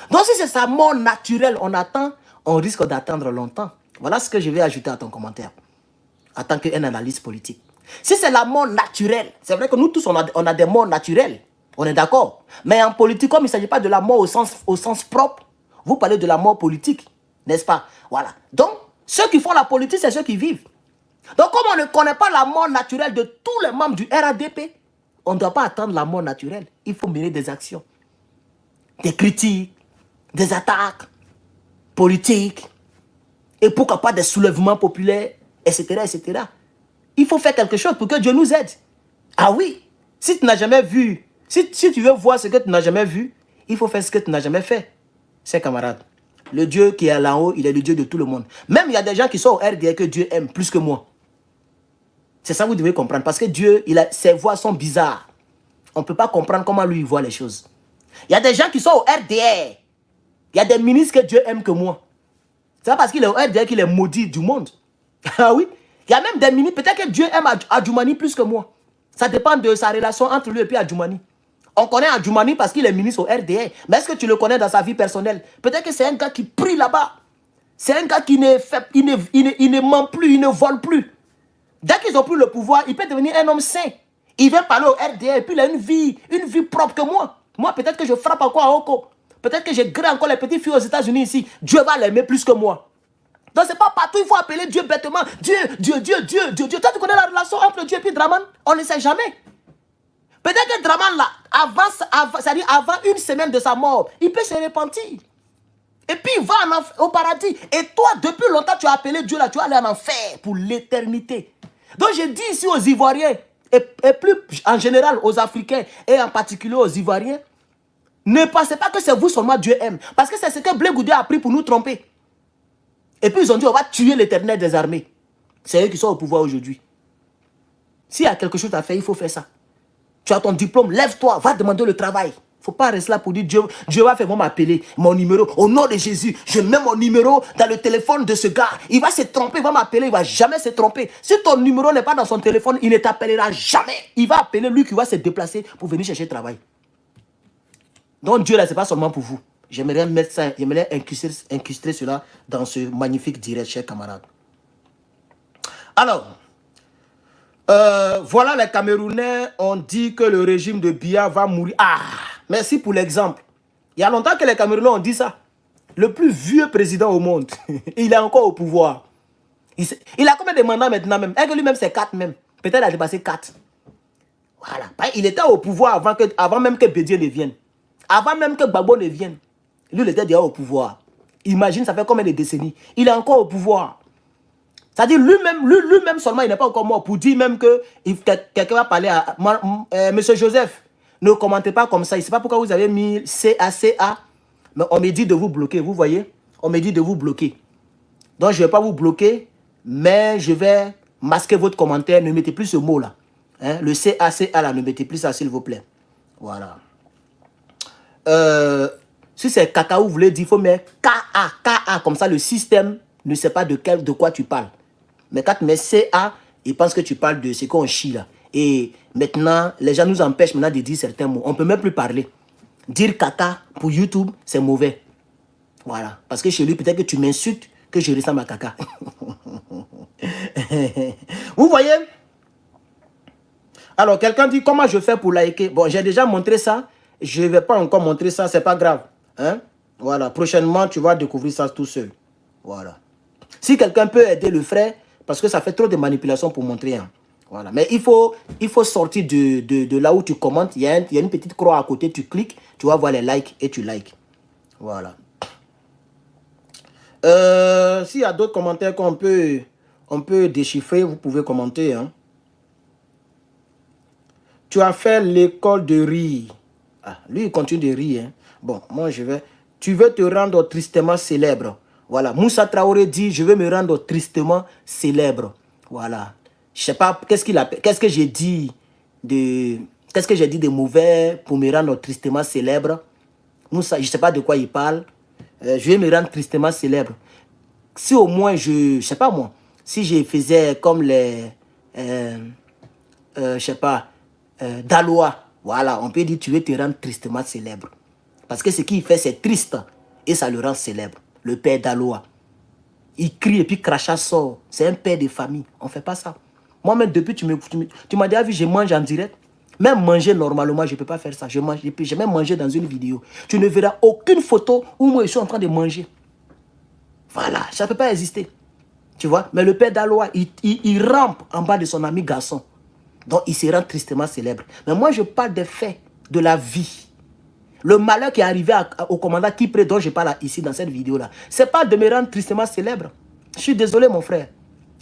Donc si c'est sa mort naturelle, on attend, on risque d'attendre longtemps. Voilà ce que je vais ajouter à ton commentaire. En tant qu'un analyste politique. Si c'est la mort naturelle, c'est vrai que nous tous, on a des morts naturelles. On est d'accord. Mais en politique, comme il ne s'agit pas de la mort au sens propre, vous parlez de la mort politique, n'est-ce pas? Voilà. Donc, ceux qui font la politique, c'est ceux qui vivent. Donc, comme on ne connaît pas la mort naturelle de tous les membres du RADP, on ne doit pas attendre la mort naturelle. Il faut mener des actions, des critiques, des attaques politiques, et pourquoi pas des soulèvements populaires, etc., etc. Il faut faire quelque chose pour que Dieu nous aide. Ah oui, si tu n'as jamais vu, si tu veux voir ce que tu n'as jamais vu, il faut faire ce que tu n'as jamais fait. C'est camarade. Le Dieu qui est là-haut, il est le Dieu de tout le monde. Même il y a des gens qui sont au RDA que Dieu aime plus que moi. C'est ça que vous devez comprendre. Parce que Dieu, ses voix sont bizarres. On ne peut pas comprendre comment lui il voit les choses. Il y a des gens qui sont au RDA. Il y a des ministres que Dieu aime que moi. C'est pas parce qu'il est au RDA qu'il est maudit du monde. Ah oui. Il y a même des ministres, peut-être que Dieu aime Adjoumani plus que moi. Ça dépend de sa relation entre lui et puis Adjoumani. On connaît Adjoumani parce qu'il est ministre au RDA. Mais est-ce que tu le connais dans sa vie personnelle? Peut-être que c'est un gars qui prie là-bas. C'est un gars qui ne ment plus, il ne vole plus. Dès qu'ils ont pris le pouvoir, il peut devenir un homme saint. Il vient parler au RDA et puis il a une vie propre que moi. Moi, peut-être que je frappe encore à Oko. Peut-être que j'ai gré encore les petites filles aux États-Unis ici. Dieu va l'aimer plus que moi. Donc, c'est pas partout, il faut appeler Dieu bêtement. Dieu. Toi, tu connais la relation entre Dieu et puis Draman? On ne sait jamais. Peut-être que Draman, là, avant une semaine de sa mort, il peut se repentir. Et puis, il va au paradis. Et toi, depuis longtemps, tu as appelé Dieu là, tu vas aller en enfer pour l'éternité. Donc, je dis ici aux Ivoiriens, et plus en général aux Africains, et en particulier aux Ivoiriens, ne pensez pas que c'est vous seulement Dieu aime. Parce que c'est ce que Blé Goudé a pris pour nous tromper. Et puis ils ont dit, on va tuer l'Éternel des armées. C'est eux qui sont au pouvoir aujourd'hui. S'il y a quelque chose à faire, il faut faire ça. Tu as ton diplôme, lève-toi, va demander le travail. Il ne faut pas rester là pour dire, Dieu va faire m'appeler, mon numéro. Au nom de Jésus, je mets mon numéro dans le téléphone de ce gars. Il va se tromper, il va m'appeler, il ne va jamais se tromper. Si ton numéro n'est pas dans son téléphone, il ne t'appellera jamais. Il va appeler lui qui va se déplacer pour venir chercher le travail. Donc Dieu là, ce n'est pas seulement pour vous. J'aimerais mettre ça, j'aimerais incruster cela dans ce magnifique direct, chers camarades. Alors, voilà, les Camerounais ont dit que le régime de Biya va mourir. Ah, merci pour l'exemple. Il y a longtemps que les Camerounais ont dit ça. Le plus vieux président au monde, il est encore au pouvoir. Il a combien de mandats maintenant même? Et que lui-même, c'est 4 même. Peut-être qu'il a dépassé 4. Voilà. Il était au pouvoir avant même que Bédié ne vienne. Avant même que Gbagbo ne vienne. Lui, il était déjà au pouvoir. Imagine, ça fait combien de décennies? Il est encore au pouvoir. C'est-à-dire, lui-même seulement, il n'est pas encore mort. Pour dire même que quelqu'un va parler à Monsieur Joseph, ne commentez pas comme ça. Je ne sais pas pourquoi vous avez mis CACA. Mais on me dit de vous bloquer, vous voyez? On me dit de vous bloquer. Donc, je ne vais pas vous bloquer, mais je vais masquer votre commentaire. Ne mettez plus ce mot-là. Hein? Le CACA, là, ne mettez plus ça, s'il vous plaît. Voilà. Si c'est caca, vous voulez dire, il faut mettre KA, comme ça le système ne sait pas de quoi tu parles. Mais quand tu mets CA, il pense que tu parles de ce qu'on chie là. Et maintenant, les gens nous empêchent maintenant de dire certains mots. On ne peut même plus parler. Dire caca pour YouTube, c'est mauvais. Voilà. Parce que chez lui, peut-être que tu m'insultes, que je ressemble à caca. Vous voyez? Alors, quelqu'un dit, comment je fais pour liker? Bon, j'ai déjà montré ça. Je ne vais pas encore montrer ça, c'est pas grave. Hein? Voilà, prochainement, tu vas découvrir ça tout seul. Voilà. Si quelqu'un peut aider le frère, parce que ça fait trop de manipulation pour montrer. Hein. Voilà. Mais il faut sortir de là où tu commentes. Il y a une petite croix à côté, tu cliques, tu vas voir les likes et tu likes. Voilà. S'il y a d'autres commentaires qu'on peut déchiffrer, vous pouvez commenter. Hein. Tu as fait l'école de rire. Ah, lui, il continue de rire. Hein. Bon, moi, je vais... tu veux te rendre tristement célèbre. Voilà. Moussa Traoré dit, je veux me rendre tristement célèbre. Voilà. Je sais pas, qu'est-ce que j'ai dit de mauvais pour me rendre tristement célèbre. Moussa, je sais pas de quoi il parle. Je vais me rendre tristement célèbre. Si au moins je sais pas moi, si je faisais comme les, je sais pas, Daloa, voilà, on peut dire tu veux te rendre tristement célèbre. Parce que ce qu'il fait, c'est triste et ça le rend célèbre. Le père Daloa. Il crie et puis crachat sort. C'est un père de famille. On ne fait pas ça. Moi-même, depuis, tu m'as déjà vu, je mange en direct. Même manger normalement, je ne peux pas faire ça. J'ai même mangé dans une vidéo. Tu ne verras aucune photo où moi je suis en train de manger. Voilà, ça ne peut pas exister. Tu vois, mais le père Daloa, il rampe en bas de son ami garçon. Donc, il se rend tristement célèbre. Mais moi, je parle des faits, de la vie. Le malheur qui est arrivé au commandant Kipré, dont je parle ici dans cette vidéo-là, ce n'est pas de me rendre tristement célèbre. Je suis désolé, mon frère.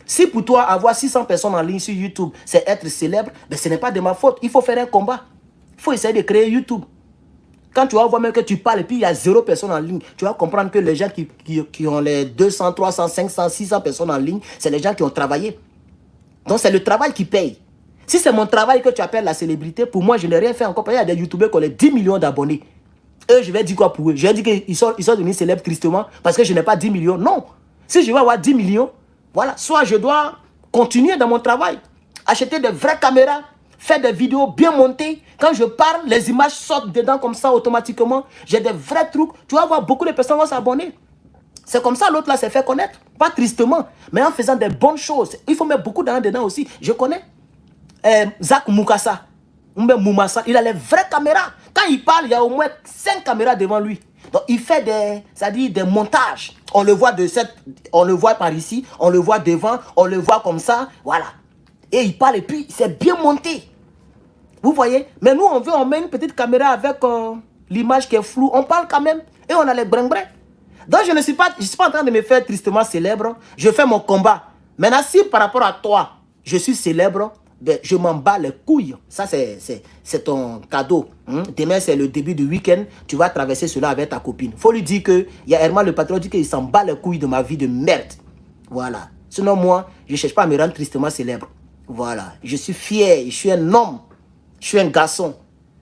Si pour toi, avoir 600 personnes en ligne sur YouTube, c'est être célèbre, ben ce n'est pas de ma faute. Il faut faire un combat. Il faut essayer de créer YouTube. Quand tu vas voir même que tu parles et puis il y a 0 personnes en ligne, tu vas comprendre que les gens qui ont les 200, 300, 500, 600 personnes en ligne, c'est les gens qui ont travaillé. Donc, c'est le travail qui paye. Si c'est mon travail que tu appelles la célébrité, pour moi, je n'ai rien fait encore. Il y a des youtubeurs qui ont les 10 millions d'abonnés. Eux, je vais dire quoi pour eux? Je vais dire qu'ils sont devenus célèbres tristement parce que je n'ai pas 10 millions. Non. Si je veux avoir 10 millions, voilà. Soit je dois continuer dans mon travail, acheter de vraies caméras, faire des vidéos bien montées. Quand je parle, les images sortent dedans comme ça automatiquement. J'ai des vrais trucs. Tu vas voir, beaucoup de personnes vont s'abonner. C'est comme ça, l'autre là s'est fait connaître. Pas tristement, mais en faisant des bonnes choses. Il faut mettre beaucoup d'argent dedans aussi. Je connais Zach Moukassa. Moumassa, il a les vraies caméras. Quand il parle, il y a au moins 5 caméras devant lui. Donc il fait des montages. On le voit par ici, on le voit devant, on le voit comme ça, voilà. Et il parle et puis c'est bien monté. Vous voyez? Mais nous on met une petite caméra avec l'image qui est floue. On parle quand même et on a les brin-brin. Donc je ne suis pas en train de me faire tristement célèbre. Je fais mon combat. Maintenant si par rapport à toi, je suis célèbre, ben, je m'en bats les couilles. Ça, c'est ton cadeau. Demain, c'est le début du week-end. Tu vas traverser cela avec ta copine. Il faut lui dire que, il y a Herman le patron dit qu'il s'en bat les couilles de ma vie de merde. Voilà. Sinon, moi, je ne cherche pas à me rendre tristement célèbre. Voilà. Je suis fier. Je suis un homme. Je suis un garçon.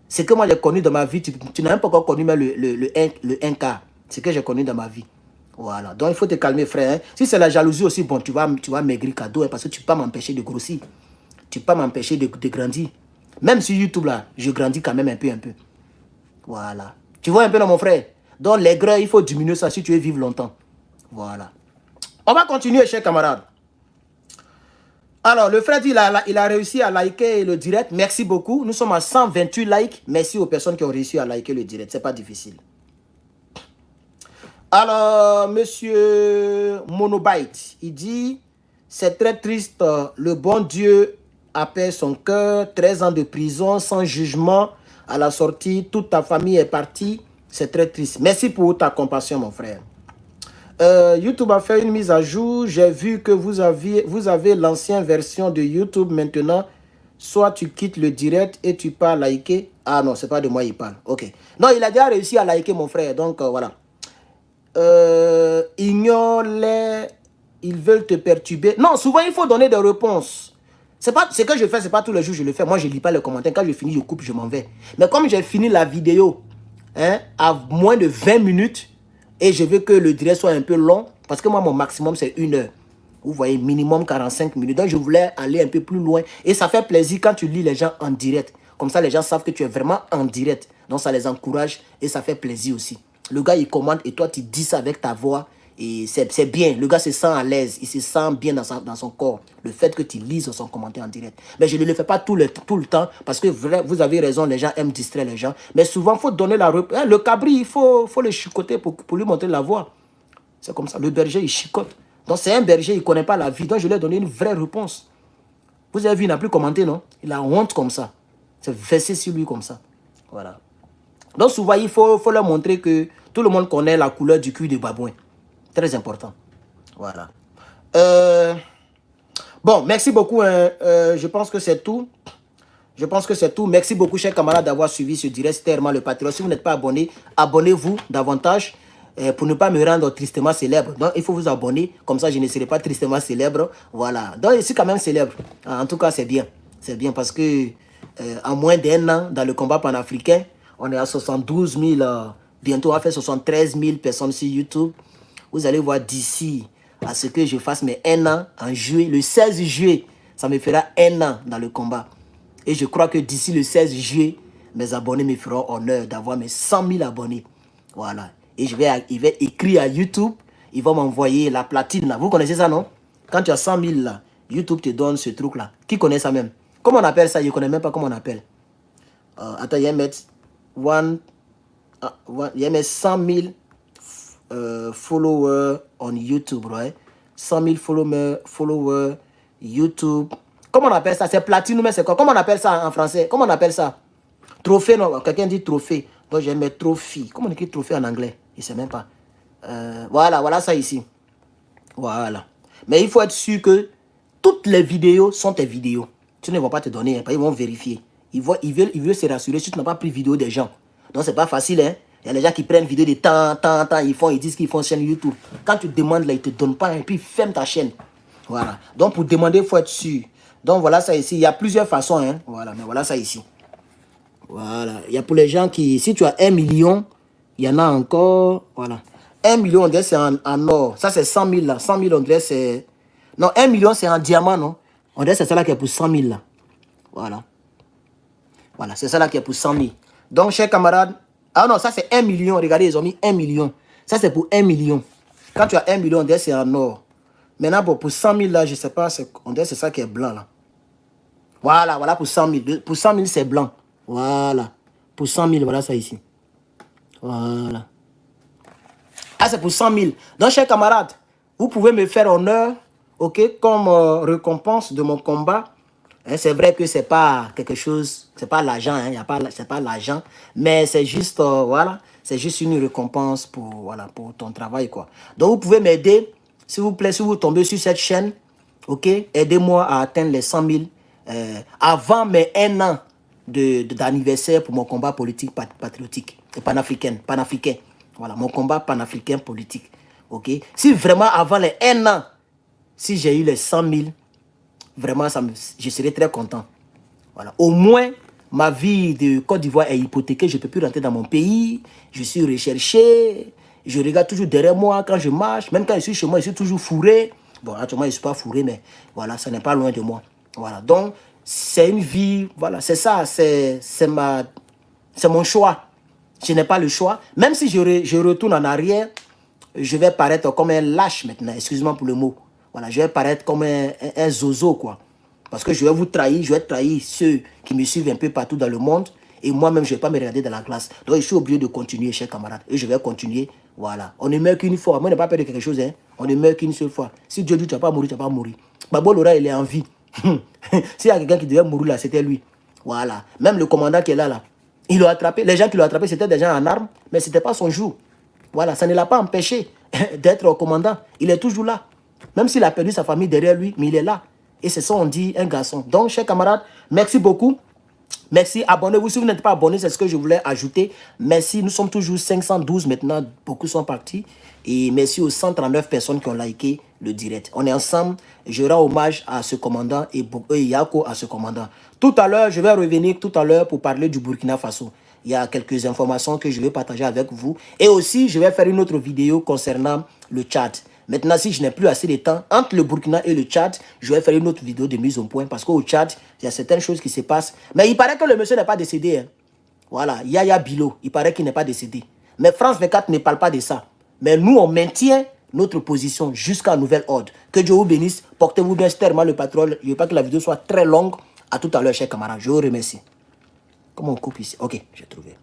Ce que moi, j'ai connu dans ma vie, tu n'as même pas encore connu même le 1K. Ce que j'ai connu dans ma vie. Voilà. Donc, il faut te calmer, frère. Hein. Si c'est la jalousie aussi, bon, tu vas maigrir cadeau hein, parce que tu ne peux pas m'empêcher de grossir. Tu ne peux pas m'empêcher de grandir. Même sur YouTube, là, je grandis quand même un peu. Voilà. Tu vois un peu, là, mon frère? Donc, l'aigreur, il faut diminuer ça si tu veux vivre longtemps. Voilà. On va continuer, chers camarades. Alors, le frère, il a réussi à liker le direct. Merci beaucoup. Nous sommes à 128 likes. Merci aux personnes qui ont réussi à liker le direct. Ce n'est pas difficile. Alors, monsieur Monobyte, il dit, c'est très triste, le bon Dieu apaise son cœur, 13 ans de prison, sans jugement, à la sortie, toute ta famille est partie, c'est très triste. Merci pour ta compassion, mon frère. YouTube a fait une mise à jour, j'ai vu que vous avez l'ancienne version de YouTube maintenant, soit tu quittes le direct et tu pars liker. Ah non, c'est pas de moi il parle, ok. Non, il a déjà réussi à liker, mon frère, donc voilà. Ignore-les, ils veulent te perturber. Non, souvent il faut donner des réponses. C'est pas ce que je fais, c'est pas tous les jours que je le fais. Moi, je lis pas les commentaires. Quand je finis, je coupe, je m'en vais. Mais comme j'ai fini la vidéo hein, à moins de 20 minutes et je veux que le direct soit un peu long, parce que moi, mon maximum, c'est 1 heure. Vous voyez, minimum 45 minutes. Donc, je voulais aller un peu plus loin. Et ça fait plaisir quand tu lis les gens en direct. Comme ça, les gens savent que tu es vraiment en direct. Donc, ça les encourage et ça fait plaisir aussi. Le gars, il commente et toi, tu dis ça avec ta voix. Et c'est bien. Le gars se sent à l'aise. Il se sent bien dans son corps. Le fait que tu lises son commentaire en direct. Mais je ne le fais pas tout le temps. Parce que vous avez raison, les gens aiment distraire les gens. Mais souvent, il faut donner la réponse. Le cabri, il faut le chicoter pour lui montrer la voix. C'est comme ça. Le berger, il chicote. Donc, c'est un berger, il ne connaît pas la vie. Donc, je lui ai donné une vraie réponse. Vous avez vu, il n'a plus commenté, non? Il a honte comme ça. C'est versé sur lui comme ça. Voilà. Donc, souvent, il faut leur montrer que tout le monde connaît la couleur du cul des babouins. Très important. Voilà. Bon, merci beaucoup. Je pense que c'est tout. Je pense que c'est tout. Merci beaucoup, chers camarades, d'avoir suivi ce direct. C'était Herman le Patriote. Si vous n'êtes pas abonné, abonnez-vous davantage. pour ne pas me rendre tristement célèbre. Donc, il faut vous abonner. Comme ça, je ne serai pas tristement célèbre. Voilà. Donc, je suis quand même célèbre. En tout cas, c'est bien. C'est bien parce que en moins d'1 an, dans le combat panafricain, on est à 72 000. Bientôt, on va faire 73 000 personnes sur YouTube. Vous allez voir d'ici à ce que je fasse mes 1 an en juillet. Le 16 juillet, ça me fera 1 an dans le combat. Et je crois que d'ici le 16 juillet, mes abonnés me feront honneur d'avoir mes 100 000 abonnés. Voilà. Et je vais écrire à YouTube. Ils vont m'envoyer la platine là. Vous connaissez ça, non? Quand tu as 100 000 là, YouTube te donne ce truc là. Qui connaît ça même? Comment on appelle ça? Je ne connais même pas comment on appelle. Attends, il y a mettre 100 000 followers on YouTube, right? 100 000 followers YouTube. Comment on appelle ça? C'est platine, mais c'est quoi? Comment on appelle ça en français? Comment on appelle ça? Trophée, non? Quelqu'un dit trophée. Donc, je vais mettre trophée. Comment on écrit trophée en anglais? Je ne sais même pas. Voilà ça ici. Voilà. Mais il faut être sûr que toutes les vidéos sont tes vidéos. Tu ne vont pas te donner, hein, ils vont vérifier. Ils veulent se rassurer si tu n'as pas pris vidéo des gens. Donc, c'est pas facile, hein. Il y a des gens qui prennent vidéo de temps, ils disent qu'ils font chaîne YouTube. Quand tu demandes, là, ils ne te donnent pas, et puis ils ferment ta chaîne. Voilà. Donc, pour demander, il faut être sûr. Donc, voilà ça ici. Il y a plusieurs façons, hein. Voilà, mais voilà ça ici. Voilà. Il y a pour les gens qui, si tu as 1 million, il y en a encore, voilà. 1 million, on dirait c'est en or. Ça, c'est 100 000 là. 100 000, on dirait c'est... Non, 1 million, c'est en diamant, non? On dirait c'est ça là qui est pour 100 000 là. Voilà. Voilà, c'est ça là qui est pour 100 000. Donc, chers camarades... Ah non, ça c'est 1 million. Regardez, ils ont mis 1 million. Ça, c'est pour 1 million. Quand tu as 1 million, on dirait c'est en or. Maintenant, pour 100 000 là, je ne sais pas, on dirait c'est ça qui est blanc là. Voilà pour 100 000. Pour 100 000, c'est blanc. Voilà. Pour 100 000, voilà ça ici. Voilà. Ah, c'est pour 100 000. Donc, chers camarades, vous pouvez me faire honneur, ok, comme récompense de mon combat. Hein, c'est vrai que c'est pas quelque chose, c'est pas l'argent, hein, c'est pas l'argent, mais c'est juste, voilà, c'est juste une récompense pour, voilà, pour ton travail, quoi. Donc, vous pouvez m'aider, s'il vous plaît, si vous tombez sur cette chaîne, ok, aidez-moi à atteindre les 100 000 avant mes 1 an d'anniversaire pour mon combat politique patriotique et panafricain. Voilà, mon combat panafricain politique. Ok. Si vraiment avant les 1 an, si j'ai eu les 100 000, vraiment, je serais très content. Voilà. Au moins, ma vie de Côte d'Ivoire est hypothéquée. Je ne peux plus rentrer dans mon pays. Je suis recherché. Je regarde toujours derrière moi quand je marche. Même quand je suis chez moi, je suis toujours fourré. Bon, actuellement, je ne suis pas fourré, mais voilà, ça n'est pas loin de moi. Voilà. Donc, c'est une vie. Voilà, c'est ça. C'est mon choix. Je n'ai pas le choix. Même si je retourne en arrière, je vais paraître comme un lâche maintenant. Excuse-moi pour le mot. Voilà, je vais paraître comme un zozo, quoi. Parce que je vais vous trahir, je vais trahir ceux qui me suivent un peu partout dans le monde. Et moi-même, je ne vais pas me regarder dans la glace. Donc, je suis obligé de continuer, chers camarades. Et je vais continuer. Voilà. On ne meurt qu'une fois. Moi, je n'ai pas peur de quelque chose, hein. On ne meurt qu'une seule fois. Si Dieu dit tu ne vas pas mourir, tu ne vas pas mourir. Babo Laura, il est en vie. S'il y a quelqu'un qui devait mourir là, c'était lui. Voilà. Même le commandant qui est là. Il l'a attrapé. Les gens qui l'ont attrapé, c'était des gens en armes, mais ce n'était pas son jour. Voilà, ça ne l'a pas empêché d'être commandant. Il est toujours là. Même s'il a perdu sa famille derrière lui, mais il est là. Et c'est ça, on dit, un garçon. Donc, chers camarades, merci beaucoup. Merci, abonnez-vous. Si vous n'êtes pas abonné, c'est ce que je voulais ajouter. Merci, nous sommes toujours 512 maintenant. Beaucoup sont partis. Et merci aux 139 personnes qui ont liké le direct. On est ensemble. Je rends hommage à ce commandant et Yako à ce commandant. Tout à l'heure, je vais revenir tout à l'heure pour parler du Burkina Faso. Il y a quelques informations que je vais partager avec vous. Et aussi, je vais faire une autre vidéo concernant le Tchad. Maintenant, si je n'ai plus assez de temps, entre le Burkina et le Tchad, je vais faire une autre vidéo de mise au point. Parce qu'au Tchad, il y a certaines choses qui se passent. Mais il paraît que le monsieur n'est pas décédé. Hein. Voilà, Yaya Bilo, il paraît qu'il n'est pas décédé. Mais France 24 ne parle pas de ça. Mais nous, on maintient notre position jusqu'à nouvel ordre. Que Dieu vous bénisse. Portez-vous bien, stérément le patron. Je ne veux pas que la vidéo soit très longue. À tout à l'heure, chers camarades. Je vous remercie. Comment on coupe ici? Ok, j'ai trouvé.